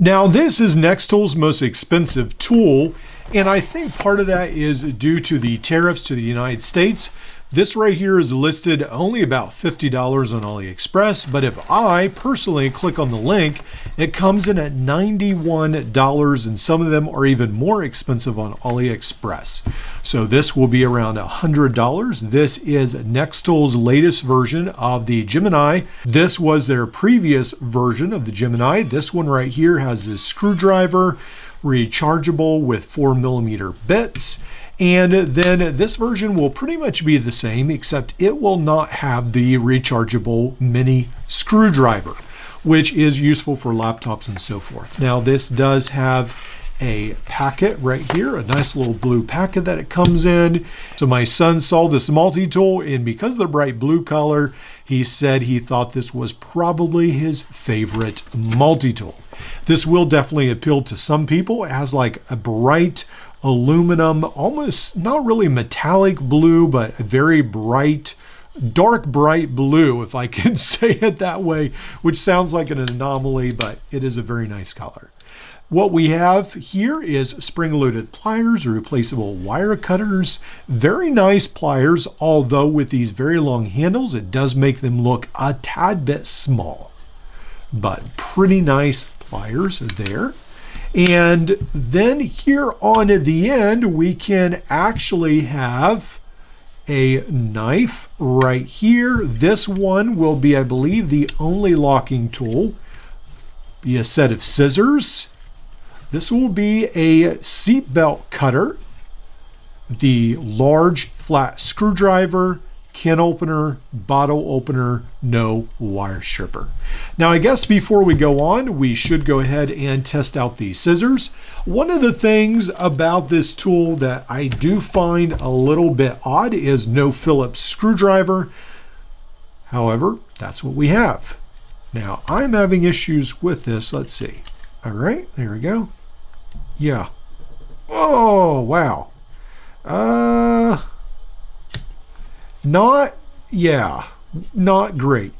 Now, this is Nextool's most expensive tool, and I think part of that is due to the tariffs to the United States. This right here is listed only about $50 on AliExpress, but if I personally click on the link, it comes in at $91, and some of them are even more expensive on AliExpress. So this will be around $100. This is Nextool's latest version of the Gemini. This was their previous version of the Gemini. This one right here has this screwdriver, rechargeable with 4mm bits. And then this version will pretty much be the same, except it will not have the rechargeable mini screwdriver, which is useful for laptops and so forth. Now, this does have a packet right here, a nice little blue packet that it comes in. So my son saw this multi-tool, and because of the bright blue color, he said he thought this was probably his favorite multi-tool. This will definitely appeal to some people. It has like a bright aluminum, almost not really metallic blue, but a very bright, dark bright blue, if I can say it that way, which sounds like an anomaly, but it is a very nice color. What we have here is spring-loaded pliers, replaceable wire cutters, very nice pliers, although with these very long handles, it does make them look a tad bit small, but pretty nice pliers there. And then here on the end, we can actually have a knife right here. This one will be, I believe, the only locking tool. Be a set of scissors. This will be a seatbelt cutter, the large flat screwdriver, can opener, bottle opener, no wire stripper. Now, I guess before we go on, we should go ahead and test out these scissors. One of the things about this tool that I do find a little bit odd is no Phillips screwdriver. However, that's what we have. Now, I'm having issues with this. Let's see. All right, there we go. Yeah. Oh, wow. Not great.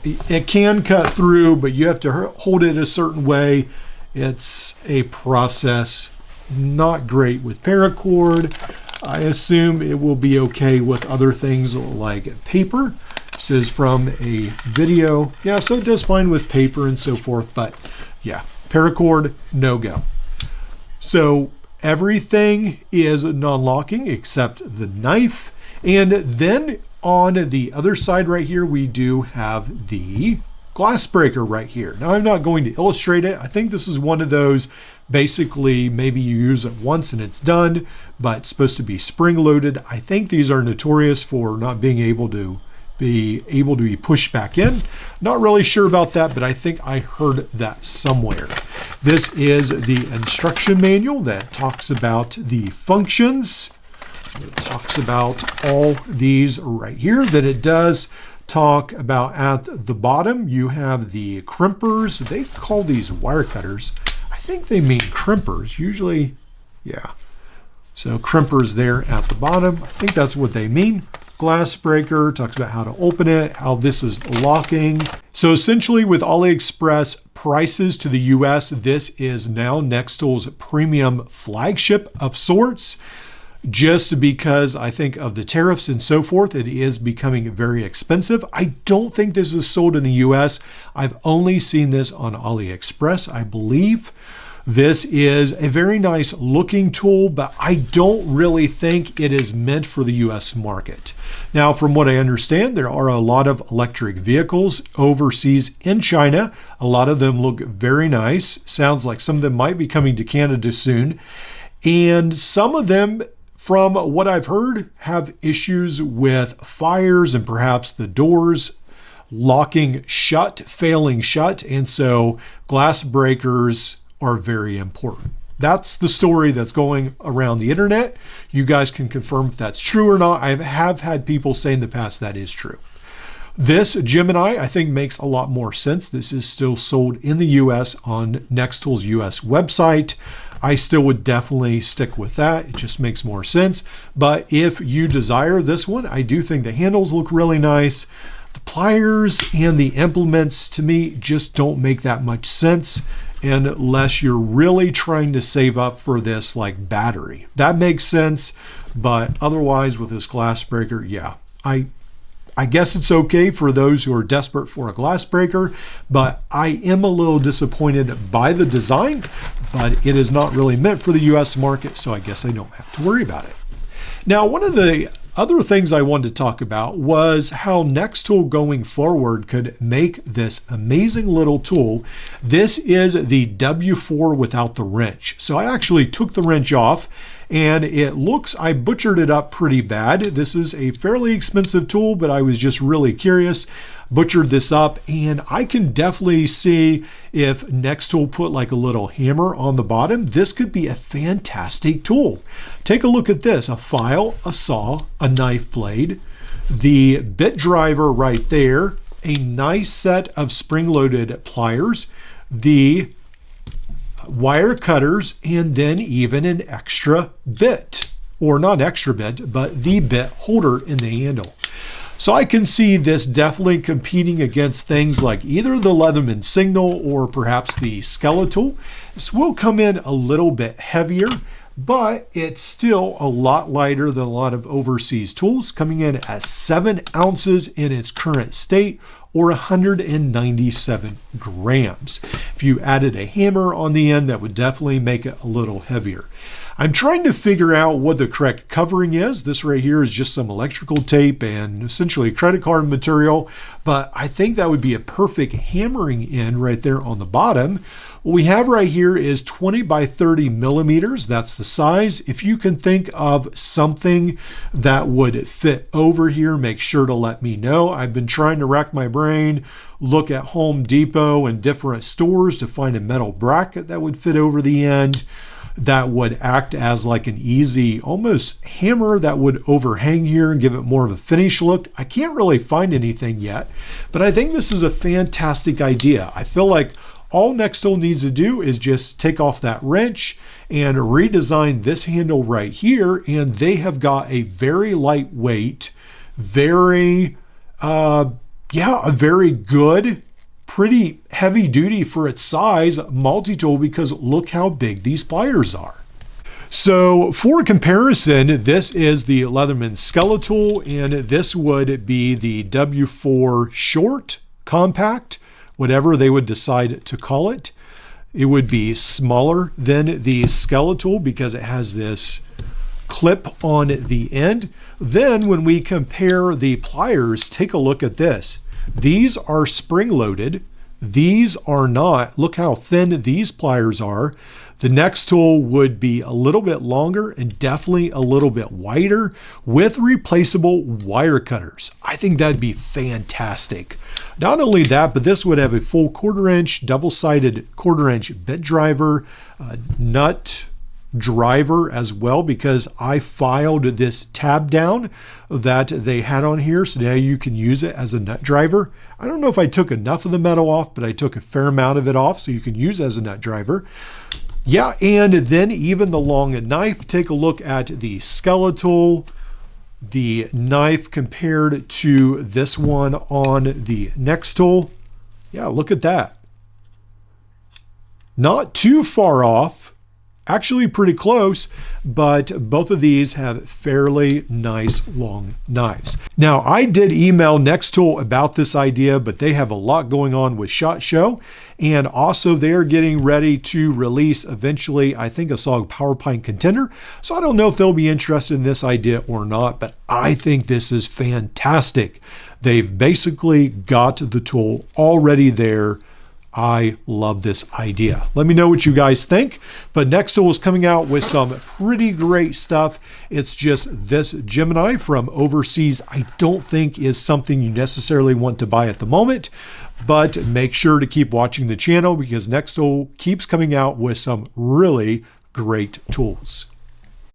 It can cut through, but you have to hold it a certain way. It's a process. Not great with paracord. I assume it will be okay with other things like paper. This is from a video. Yeah, so it does fine with paper and so forth, but yeah, paracord, no go. So everything is non-locking except the knife. And then on the other side right here, we do have the glass breaker right here. Now, I'm not going to illustrate it. I think this is one of those, basically, maybe you use it once and it's done, but it's supposed to be spring-loaded. I think these are notorious for not being able to be pushed back in. Not really sure about that, but I think I heard that somewhere. This is the instruction manual that talks about the functions. It talks about all these right here. Then it does talk about at the bottom, you have the crimpers. They call these wire cutters. I think they mean crimpers. Usually, yeah. So crimpers there at the bottom. I think that's what they mean. Glass breaker talks about how to open it, how this is locking. So essentially with AliExpress prices to the US, this is now Nextool's premium flagship of sorts. Just because I think of the tariffs and so forth, it is becoming very expensive. I don't think this is sold in the US. I've only seen this on AliExpress, I believe. This is a very nice looking tool, but I don't really think it is meant for the US market. Now, from what I understand, there are a lot of electric vehicles overseas in China. A lot of them look very nice. Sounds like some of them might be coming to Canada soon. And some of them, from what I've heard, have issues with fires and perhaps the doors locking shut, failing shut. And so glass breakers are very important. That's the story that's going around the internet. You guys can confirm if that's true or not. I have had people say in the past that is true. This Gemini, I think, makes a lot more sense. This is still sold in the US on Nextool's US website. I still would definitely stick with that. It just makes more sense. But if you desire this one, I do think the handles look really nice. The pliers and the implements to me just don't make that much sense unless you're really trying to save up for this like battery. That makes sense, but otherwise with this glass breaker, yeah, I guess it's okay for those who are desperate for a glass breaker, but I am a little disappointed by the design, but it is not really meant for the US market, so I guess I don't have to worry about it. Now, one of the other things I wanted to talk about was how Nextool going forward could make this amazing little tool. This is the W4 without the wrench. So I actually took the wrench off, and it looks, I butchered it up pretty bad. This is a fairly expensive tool, but I was just really curious. Butchered this up, and I can definitely see if Nextool put like a little hammer on the bottom, this could be a fantastic tool. Take a look at this: a file, a saw, a knife blade, the bit driver right there, a nice set of spring-loaded pliers, the wire cutters, and then even an extra bit, or not extra bit, but the bit holder in the handle. So I can see this definitely competing against things like either the Leatherman Signal or perhaps the Skeletool. This will come in a little bit heavier, but it's still a lot lighter than a lot of overseas tools, coming in at 7 ounces in its current state, or 197 grams. If you added a hammer on the end, that would definitely make it a little heavier. I'm trying to figure out what the correct covering is. This right here is just some electrical tape and essentially credit card material, but I think that would be a perfect hammering in right there on the bottom. What we have right here is 20 by 30 millimeters. That's the size. If you can think of something that would fit over here, make sure to let me know. I've been trying to rack my brain, look at Home Depot and different stores to find a metal bracket that would fit over the end, that would act as like an easy almost hammer that would overhang here and give it more of a finished look. I can't really find anything yet, but I think this is a fantastic idea. I feel like all Nextool needs to do is just take off that wrench and redesign this handle right here, and they have got a very lightweight, very a very good, pretty heavy duty for its size multi-tool, because look how big these pliers are. So for comparison, this is the Leatherman Skeletool, and this would be the W4 Short, Compact, whatever they would decide to call it. It would be smaller than the Skeletool because it has this clip on the end. Then when we compare the pliers, take a look at this. These are spring-loaded. These are not. Look how thin these pliers are. The Nextool would be a little bit longer and definitely a little bit wider with replaceable wire cutters. I think that'd be fantastic. Not only that, but this would have a full 1/4 inch, double-sided 1/4 inch bit driver, nut driver as well, because I filed this tab down that they had on here, so now you can use it as a nut driver. I don't know if I took enough of the metal off, but I took a fair amount of it off, so you can use it as a nut driver. Yeah, and then even the long knife. Take a look at the Skeletool, the knife compared to this one on the Nextool. Yeah, look at that. Not too far off. Actually pretty close, but both of these have fairly nice long knives. Now, I did email Nextool about this idea, but they have a lot going on with SHOT Show, and also they're getting ready to release eventually, I think, a SOG Power Pint contender. So I don't know if they'll be interested in this idea or not, but I think this is fantastic. They've basically got the tool already there. I love this idea. Let me know what you guys think. But Nextool is coming out with some pretty great stuff. It's just this Gemini from overseas, I don't think is something you necessarily want to buy at the moment. But make sure to keep watching the channel because Nextool keeps coming out with some really great tools.